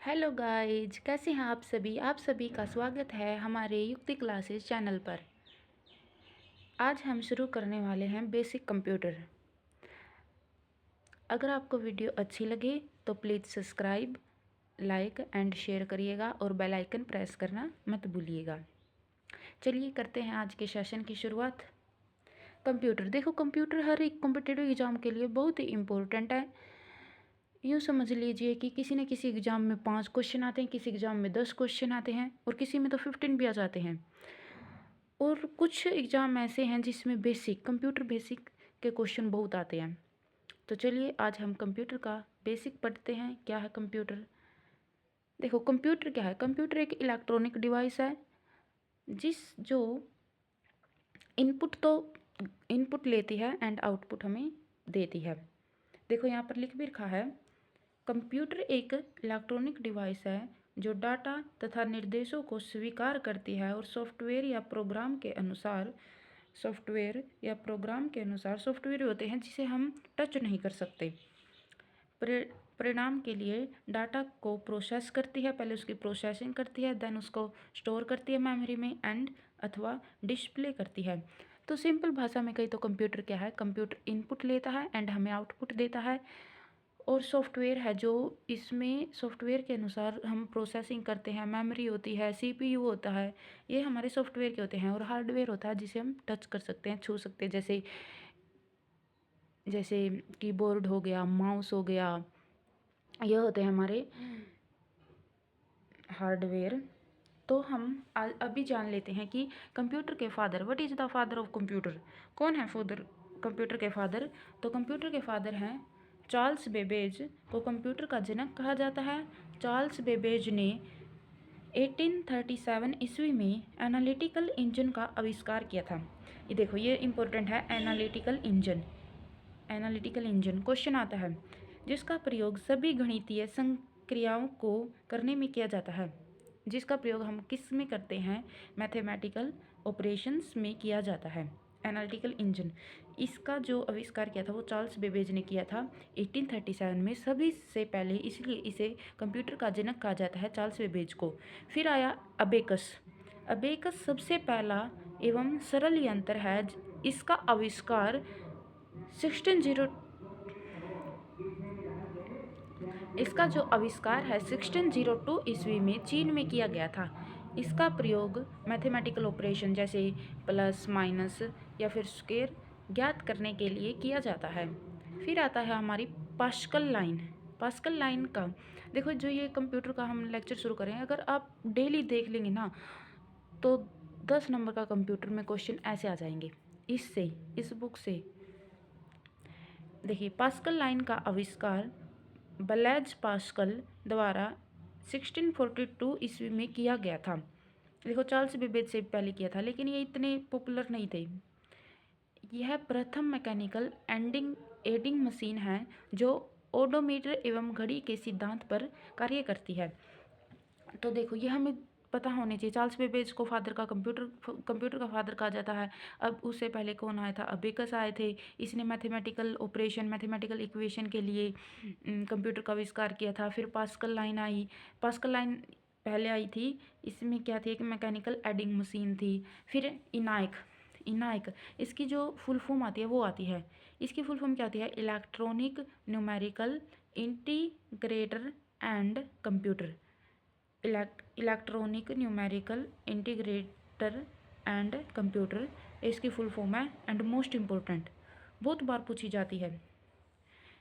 Hello guys, कैसे हैं आप सभी का स्वागत है हमारे युक्ति क्लासेस चैनल पर। आज हम शुरू करने वाले हैं बेसिक कंप्यूटर। अगर आपको वीडियो अच्छी लगे तो please subscribe, like and share करिएगा और बेल आइकन प्रेस करना मत भूलिएगा। चलिए करते हैं आज के सेशन की शुरुआत। कंप्यूटर, देखो कंप्यूटर हर एक कॉम्पिटिटिव एग्ज़ाम के लिए बहुत ही इम्पोर्टेंट है। यूँ समझ लीजिए कि किसी न किसी एग्ज़ाम में 5 क्वेश्चन आते हैं, किसी एग्ज़ाम में 10 क्वेश्चन आते हैं और किसी में तो 15 भी आ जाते हैं। और कुछ एग्ज़ाम ऐसे हैं जिसमें कंप्यूटर बेसिक के क्वेश्चन बहुत आते हैं। तो चलिए आज हम कंप्यूटर का बेसिक पढ़ते हैं। क्या है कंप्यूटर? देखो कंप्यूटर क्या है? कंप्यूटर एक इलेक्ट्रॉनिक डिवाइस है जिस जो इनपुट तो इनपुट लेती है एंड आउटपुट हमें देती है। देखो यहाँ पर लिख भी रखा है, कंप्यूटर एक इलेक्ट्रॉनिक डिवाइस है जो डाटा तथा निर्देशों को स्वीकार करती है और सॉफ्टवेयर या प्रोग्राम के अनुसार सॉफ्टवेयर होते हैं जिसे हम टच नहीं कर सकते। परिणाम के लिए डाटा को प्रोसेस करती है, पहले उसकी प्रोसेसिंग करती है, देन उसको स्टोर करती है मेमोरी में एंड अथवा डिस्प्ले करती है। तो सिंपल भाषा में कही तो कंप्यूटर क्या है? कंप्यूटर इनपुट लेता है एंड हमें आउटपुट देता है और सॉफ्टवेयर है जो इसमें सॉफ्टवेयर के अनुसार हम प्रोसेसिंग करते हैं। मेमोरी होती है, सीपीयू होता है, ये हमारे सॉफ्टवेयर के होते हैं और हार्डवेयर होता है जिसे हम टच कर सकते हैं, छू सकते हैं, जैसे जैसे कीबोर्ड हो गया, माउस हो गया, ये होते हैं हमारे हार्डवेयर। तो हम अभी जान लेते हैं कि कंप्यूटर के father, what is the father of computer? कौन है फादर कंप्यूटर के फादर? तो कंप्यूटर के फादर हैं चार्ल्स बेबेज, को कंप्यूटर का जनक कहा जाता है। चार्ल्स बेबेज ने 1837 ईस्वी में एनालिटिकल इंजन का आविष्कार किया था। ये देखो ये इम्पोर्टेंट है, एनालिटिकल इंजन क्वेश्चन आता है जिसका प्रयोग सभी गणितीय संक्रियाओं को करने में किया जाता है। जिसका प्रयोग हम किस में करते हैं? मैथमेटिकल ऑपरेशंस में किया जाता है। एनालिटिकल इंजन, इसका जो आविष्कार किया था वो चार्ल्स बेबेज ने किया था 1837 में, सभी से पहले, इसलिए इसे कंप्यूटर का जनक कहा जाता है चार्ल्स बेबेज को। फिर आया अबेकस। अबेकस सबसे पहला एवं सरल यंत्र है। इसका आविष्कार 1602 इसका जो आविष्कार है 1602 ईस्वी में चीन में किया गया था। इसका प्रयोग मैथमेटिकल ऑपरेशन जैसे प्लस माइनस या फिर स्क्वायर ज्ञात करने के लिए किया जाता है। फिर आता है हमारी पास्कल लाइन का। देखो जो ये कंप्यूटर का हम लेक्चर शुरू करें, अगर आप डेली देख लेंगे ना तो 10 नंबर का कंप्यूटर में क्वेश्चन ऐसे आ जाएंगे इस बुक से। देखिए पास्कल लाइन का आविष्कार ब्लेज पास्कल द्वारा 1642 ईस्वी में किया गया था। देखो चार्ल्स बेबेज से पहले किया था लेकिन ये इतने पॉपुलर नहीं थे। यह प्रथम मैकेनिकल एडिंग मशीन है जो ओडोमीटर एवं घड़ी के सिद्धांत पर कार्य करती है। तो देखो ये हमें पता होने चाहिए। चार्ल्स बेबेज को कंप्यूटर का फादर कहा जाता है। अब उससे पहले कौन आया था? अबेकस आए थे। इसने मैथमेटिकल इक्वेशन के लिए कंप्यूटर का आविष्कार किया था। फिर पास्कल लाइन पहले आई थी। इसमें क्या थी? एक मैकेनिकल एडिंग मशीन थी। फिर इनाइक, इसकी जो फुल फॉर्म आती है वो आती है, इसकी फुल फॉर्म क्या आती है? Electronic numerical integrator and computer. Electronic numerical integrator and computer, इसकी फुल फॉर्म है। एंड मोस्ट इम्पोर्टेंट, बहुत बार पूछी जाती है,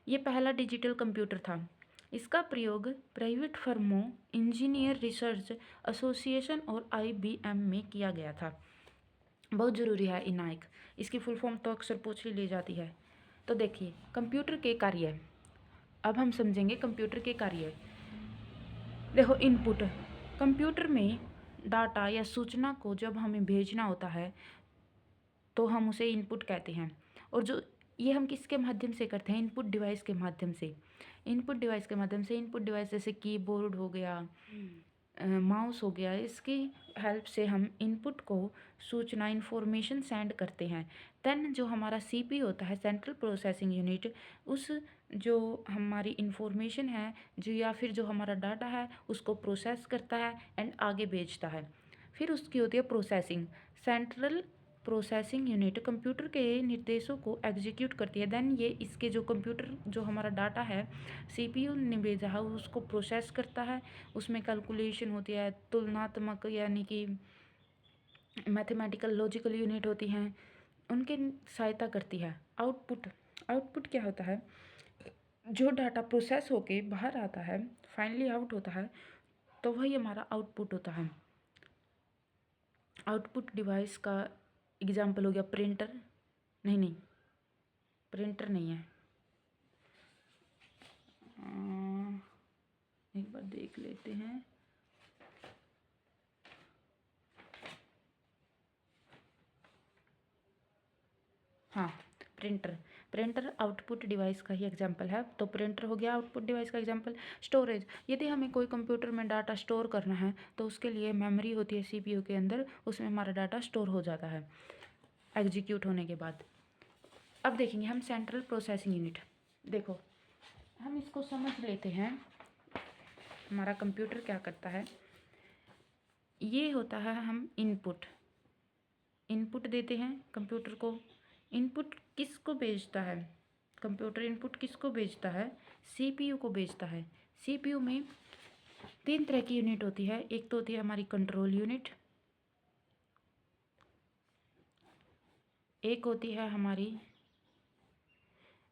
ये पहला डिजिटल कंप्यूटर था। इसका प्रयोग प्राइवेट फर्मों, इंजीनियर रिसर्च एसोसिएशन और IBM में किया गया था। बहुत ज़रूरी है इनाइक, इसकी फुल फॉर्म तो अक्सर पूछ ही ली जाती है। तो देखिए कंप्यूटर के कार्य, अब हम समझेंगे कंप्यूटर के कार्य। देखो इनपुट, कंप्यूटर में डाटा या सूचना को जब हमें भेजना होता है तो हम उसे इनपुट कहते हैं। और जो ये हम किसके माध्यम से करते हैं? इनपुट डिवाइस के माध्यम से। इनपुट डिवाइस जैसे कीबोर्ड हो गया, माउस हो गया, इसकी हेल्प से हम इनपुट को सूचना इन्फॉर्मेशन सेंड करते हैं। देन जो हमारा सीपीयू होता है, सेंट्रल प्रोसेसिंग यूनिट, उस जो हमारी इन्फॉर्मेशन है जो या फिर जो हमारा डाटा है उसको प्रोसेस करता है एंड आगे भेजता है। फिर उसकी होती है processing. Central processing unit computer के निर्देशों को एग्जीक्यूट करती है। देन ये इसके जो कंप्यूटर जो हमारा डाटा है सीपीयू ने भेजा है उसको प्रोसेस करता है। उसमें कैलकुलेशन होती है, तुलनात्मक यानी कि मैथमेटिकल लॉजिकल यूनिट होती हैं, उनकी सहायता करती है। आउटपुट, आउटपुट क्या होता है? जो डाटा प्रोसेस होके बाहर आता है, फाइनली आउट होता है, तो वही हमारा आउटपुट होता है। आउटपुट डिवाइस का एग्जाम्पल हो गया प्रिंटर, नहीं प्रिंटर नहीं है, एक बार देख लेते हैं। हाँ, प्रिंटर, प्रिंटर आउटपुट डिवाइस का ही एग्जांपल है। तो प्रिंटर हो गया आउटपुट डिवाइस का एग्जांपल। स्टोरेज, यदि हमें कोई कंप्यूटर में डाटा स्टोर करना है तो उसके लिए मेमोरी होती है सीपीयू के अंदर, उसमें हमारा डाटा स्टोर हो जाता है एग्जीक्यूट होने के बाद। अब देखेंगे हम सेंट्रल प्रोसेसिंग यूनिट। देखो हम इसको समझ लेते हैं, हमारा कंप्यूटर क्या करता है। ये होता है हम इनपुट देते हैं कंप्यूटर को। इनपुट किसको भेजता है? कंप्यूटर इनपुट किसको भेजता है? सीपीयू को भेजता है। सीपीयू में 3 तरह की यूनिट होती है। एक तो होती है हमारी कंट्रोल यूनिट, एक होती है हमारी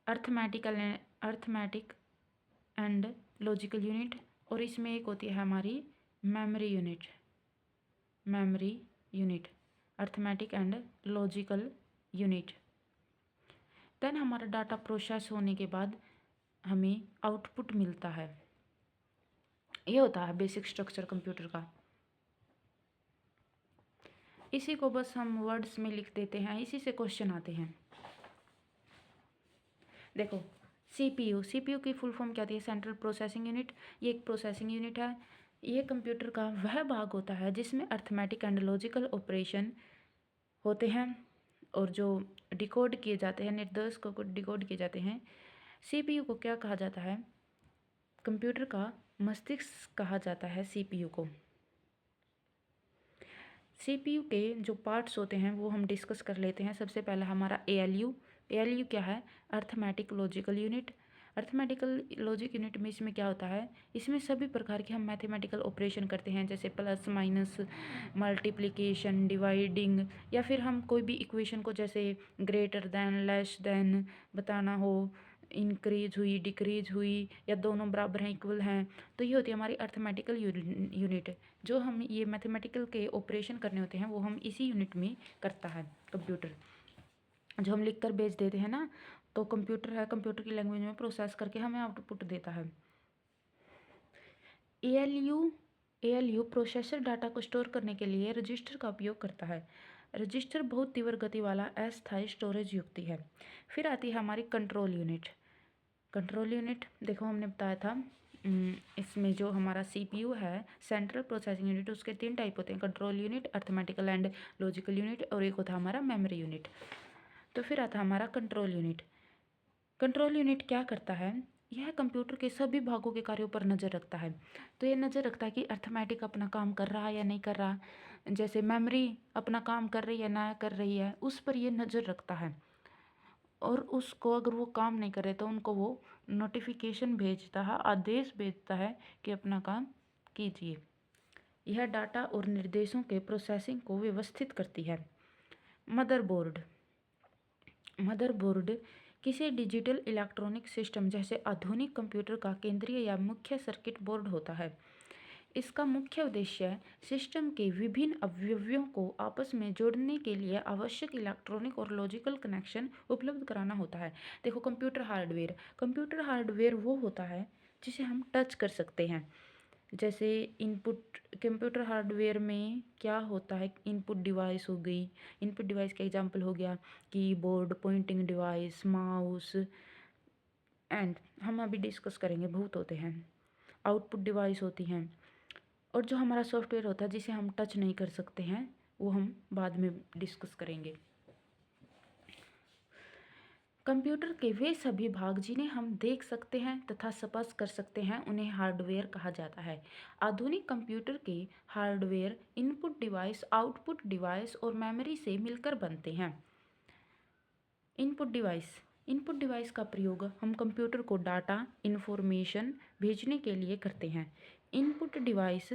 अर्थमेटिक एंड लॉजिकल यूनिट, और इसमें एक होती है हमारी memory unit, arithmetic and logical unit. Then हमारा डाटा प्रोसेस होने के बाद हमें आउटपुट मिलता है। ये होता है बेसिक स्ट्रक्चर कंप्यूटर का। इसी को बस हम वर्ड्स में लिख देते हैं, इसी से क्वेश्चन आते हैं। देखो सीपीयू की फुल फॉर्म क्या थी? Central processing unit. ये एक प्रोसेसिंग यूनिट है। ये कंप्यूटर का वह भाग होता है जिसमें अर्थमेटिक एंड लॉजिकल ऑपरेशन होते हैं और जो डिकोड किए जाते हैं, निर्देश को डिकोड किए जाते हैं। सीपीयू को क्या कहा जाता है? कंप्यूटर का मस्तिष्क कहा जाता है सीपीयू को। सीपीयू के जो पार्ट्स होते हैं वो हम डिस्कस कर लेते हैं। सबसे पहला हमारा एएलयू। एएलयू क्या है? Arithmetic logical unit. Arithmetical logic unit में इसमें क्या होता है? इसमें सभी प्रकार के हम मैथमेटिकल ऑपरेशन करते हैं, जैसे प्लस माइनस, मल्टीप्लिकेशन, डिवाइडिंग, या फिर हम कोई भी इक्वेशन को जैसे ग्रेटर दैन, लेस दैन बताना हो, इंक्रीज हुई, डिक्रीज हुई, या दोनों बराबर हैं, इक्वल हैं, तो ये होती है हमारी अर्थमेटिकल यूनिट। जो हम ये मैथमेटिकल के ऑपरेशन करने होते हैं वो हम इसी यूनिट में करता है कंप्यूटर। जो हम लिख कर भेज देते हैं ना, तो कंप्यूटर है, कंप्यूटर की लैंग्वेज में प्रोसेस करके हमें आउटपुट देता है। एएलयू प्रोसेसर डाटा को स्टोर करने के लिए रजिस्टर का उपयोग करता है। रजिस्टर बहुत तीव्र गति वाला अस्थायी स्टोरेज युक्ति है। फिर आती है हमारी कंट्रोल यूनिट। कंट्रोल यूनिट देखो हमने बताया था, इसमें जो हमारा सीपीयू है, सेंट्रल प्रोसेसिंग यूनिट, उसके 3 टाइप होते हैं, control unit, arithmetical and logical unit, और एक होता है हमारा मेमोरी यूनिट। तो फिर आता है हमारा कंट्रोल यूनिट। कंट्रोल यूनिट क्या करता है? यह कंप्यूटर के सभी भागों के कार्यों पर नज़र रखता है। तो ये नज़र रखता है कि अर्थमेटिक अपना काम कर रहा है या नहीं कर रहा, जैसे मेमोरी अपना काम कर रही है ना कर रही है, उस पर ये नज़र रखता है। और उसको अगर वो काम नहीं करे तो उनको वो नोटिफिकेशन भेजता है, आदेश भेजता है कि अपना काम कीजिए। यह डाटा और निर्देशों के प्रोसेसिंग को व्यवस्थित करती है। मदरबोर्ड। मदरबोर्ड किसी डिजिटल इलेक्ट्रॉनिक सिस्टम जैसे आधुनिक कंप्यूटर का केंद्रीय या मुख्य सर्किट बोर्ड होता है। इसका मुख्य उद्देश्य सिस्टम के विभिन्न अवयवों को आपस में जोड़ने के लिए आवश्यक इलेक्ट्रॉनिक और लॉजिकल कनेक्शन उपलब्ध कराना होता है। देखो कंप्यूटर हार्डवेयर वो होता है जिसे हम टच कर सकते हैं। जैसे इनपुट, कंप्यूटर हार्डवेयर में क्या होता है? इनपुट डिवाइस हो गई, इनपुट डिवाइस का एग्जांपल हो गया keyboard, pointing device, mouse, and हम अभी डिस्कस करेंगे बहुत होते हैं। आउटपुट डिवाइस होती हैं, और जो हमारा सॉफ्टवेयर होता है जिसे हम टच नहीं कर सकते हैं, वो हम बाद में डिस्कस करेंगे। कंप्यूटर के वे सभी भाग जिन्हें हम देख सकते हैं तथा स्पर्श कर सकते हैं उन्हें हार्डवेयर कहा जाता है। आधुनिक कंप्यूटर के hardware input device, output device और मेमोरी से मिलकर बनते हैं। इनपुट डिवाइस का प्रयोग हम कंप्यूटर को डाटा, इन्फॉर्मेशन भेजने के लिए करते हैं। इनपुट डिवाइस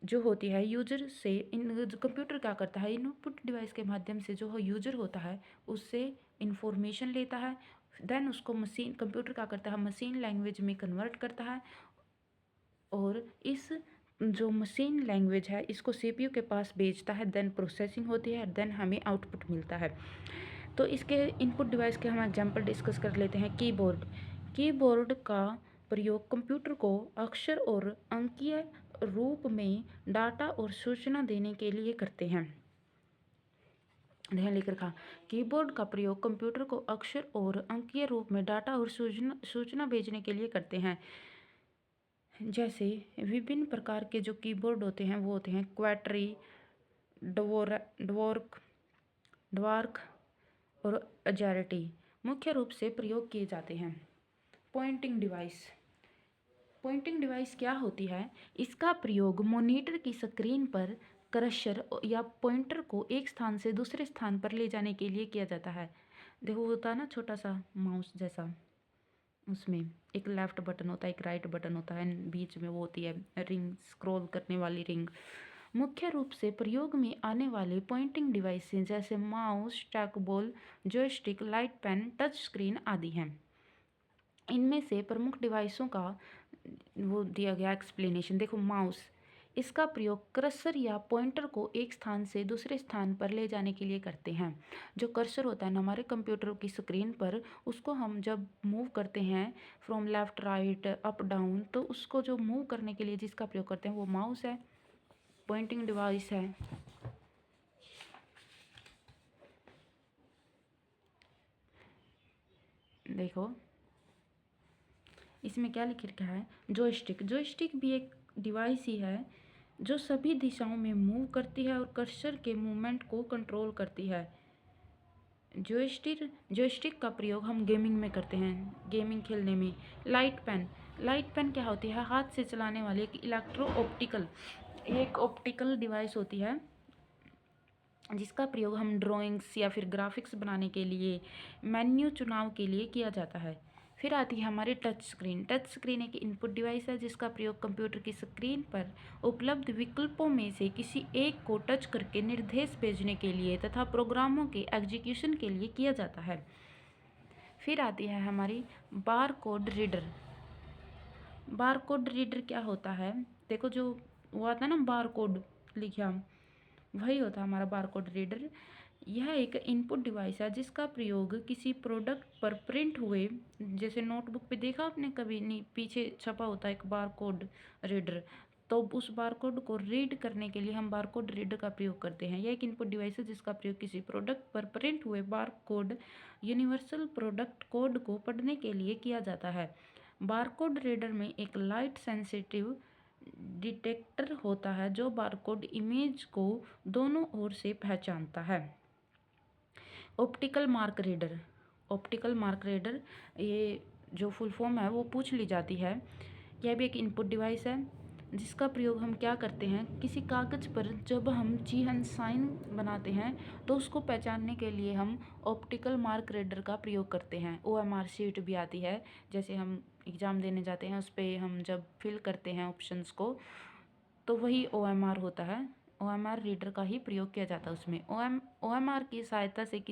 जो होती है यूजर से, जो कंप्यूटर क्या करता है, इनपुट डिवाइस के माध्यम से जो यूजर होता है उससे इंफॉर्मेशन लेता है, देन उसको मशीन, कंप्यूटर क्या करता है, मशीन लैंग्वेज में कन्वर्ट करता है, और इस जो मशीन लैंग्वेज है इसको सीपीयू के पास भेजता है, देन प्रोसेसिंग होती है, देन हमें आउटपुट मिलता है। तो इसके इनपुट डिवाइस के हम एग्जांपल डिस्कस कर लेते हैं। कीबोर्ड का प्रयोग कंप्यूटर को अक्षर और अंकीय रूप में डाटा और सूचना देने के लिए करते हैं। ध्यान लेकर रखा, कीबोर्ड का प्रयोग कंप्यूटर को अक्षर और अंकीय रूप में डाटा और सूचना भेजने के लिए करते हैं। जैसे विभिन्न प्रकार के जो कीबोर्ड होते हैं वो होते हैं क्वाट्री, ड्वार्क और अजैरिटी, मुख्य रूप से प्रयोग किए जाते हैं। पॉइंटिंग डिवाइस क्या होती है? इसका प्रयोग मॉनिटर की स्क्रीन पर कर्सर या पॉइंटर को एक स्थान से दूसरे स्थान पर ले जाने के लिए किया जाता है। देखो होता है ना छोटा सा माउस जैसा, उसमें एक लेफ्ट बटन होता है, एक राइट बटन होता है, बीच में वो होती है रिंग, स्क्रॉल करने वाली रिंग। मुख्य रूप से प्रयोग में आने वाले पॉइंटिंग डिवाइसेस जैसे mouse, trackball, joystick, light pen, touch screen आदि हैं। इनमें से प्रमुख डिवाइसों का वो दिया गया एक्सप्लेनेशन। देखो माउस, इसका प्रयोग कर्सर या पॉइंटर को एक स्थान से दूसरे स्थान पर ले जाने के लिए करते हैं। जो कर्सर होता है ना हमारे कंप्यूटर की स्क्रीन पर, उसको हम जब मूव करते हैं from left right up down, तो उसको जो मूव करने के लिए जिसका प्रयोग करते हैं वो माउस है, पॉइंटिंग डिवाइस है। देखो इसमें क्या लिख रखा है, जॉयस्टिक भी एक डिवाइस ही है जो सभी दिशाओं में मूव करती है और कर्सर के मूवमेंट को कंट्रोल करती है। जॉयस्टिक का प्रयोग हम गेमिंग में करते हैं, गेमिंग खेलने में। लाइट पेन क्या होती है? हाथ से चलाने वाली एक ऑप्टिकल डिवाइस होती है जिसका प्रयोग हम ड्राइंग्स या फिर ग्राफिक्स बनाने के लिए, मेन्यू चुनाव के लिए किया जाता है। फिर आती है हमारी टच स्क्रीन एक इनपुट डिवाइस है जिसका प्रयोग कंप्यूटर की स्क्रीन पर उपलब्ध विकल्पों में से किसी एक को टच करके निर्देश भेजने के लिए तथा प्रोग्रामों के एग्जीक्यूशन के लिए किया जाता है। फिर आती है हमारी बारकोड रीडर क्या होता है? देखो जो वो आता है ना बारकोड लिखा, वही होता है हमारा बारकोड रीडर। यह एक इनपुट डिवाइस है जिसका प्रयोग किसी प्रोडक्ट पर प्रिंट हुए, जैसे नोटबुक पे देखा आपने कभी नहीं, पीछे छपा होता है एक बारकोड रीडर, तो उस बारकोड को रीड करने के लिए हम बारकोड रीडर का प्रयोग करते हैं। यह एक इनपुट डिवाइस है जिसका प्रयोग किसी प्रोडक्ट पर प्रिंट हुए बारकोड, यूनिवर्सल प्रोडक्ट कोड को पढ़ने के लिए किया जाता है। बारकोड रीडर में एक लाइट सेंसिटिव डिटेक्टर होता है जो बारकोड इमेज को दोनों ओर से पहचानता है। ऑप्टिकल मार्क रीडर ये जो फुल फॉर्म है वो पूछ ली जाती है। यह भी एक इनपुट डिवाइस है जिसका प्रयोग हम क्या करते हैं, किसी कागज़ पर जब हम चिन्ह साइन बनाते हैं तो उसको पहचानने के लिए हम ऑप्टिकल मार्क रीडर का प्रयोग करते हैं। OMR शीट भी आती है, जैसे हम एग्ज़ाम देने जाते हैं उस पर हम जब फिल करते हैं ऑप्शंस को, तो वही OMR होता है। OMR रीडर का ही प्रयोग किया जाता है उसमें। OMR की सहायता से